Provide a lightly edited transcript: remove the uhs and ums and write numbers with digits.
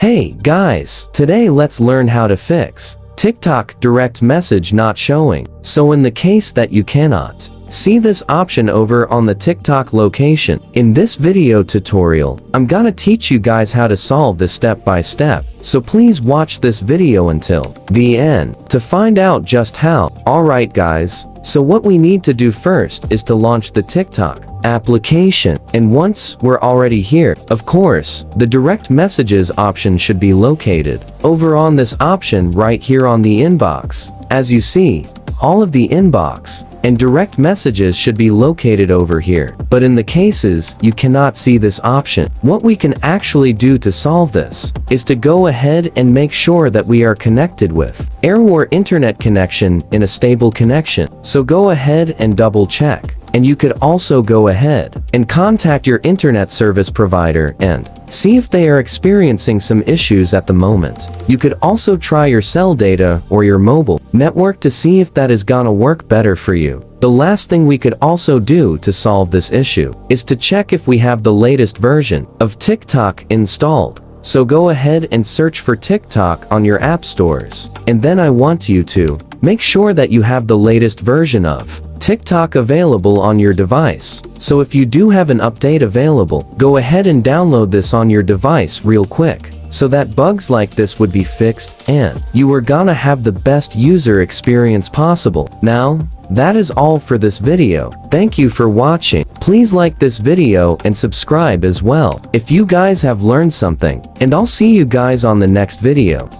Hey guys, today let's learn how to fix TikTok direct message not showing. So in the case that you cannot see this option over on the TikTok location, in this video tutorial, I'm gonna teach you guys how to solve this step by step. So please watch this video until the end to find out just how. Alright guys, so what we need to do first is to launch the TikTok application, and once we're already here, of course, the direct messages option should be located over on this option right here on the inbox. As you see, all of the inbox and direct messages should be located over here, but in the cases you cannot see this option, what we can actually do to solve this is to go ahead and make sure that we are connected with Airwar internet connection in a stable connection. So go ahead and double check. And you could also go ahead and contact your internet service provider and see if they are experiencing some issues at the moment. You could also try your cell data or your mobile network to see if that is gonna work better for you. The last thing we could also do to solve this issue is to check if we have the latest version of TikTok installed. So go ahead and search for TikTok on your app stores. And then I want you to make sure that you have the latest version of TikTok available on your device. So if you do have an update available, go ahead and download this on your device real quick, so that bugs like this would be fixed and you are gonna have the best user experience possible. Now, that is all for this video. Thank you for watching. Please like this video and subscribe as well if you guys have learned something, and I'll see you guys on the next video.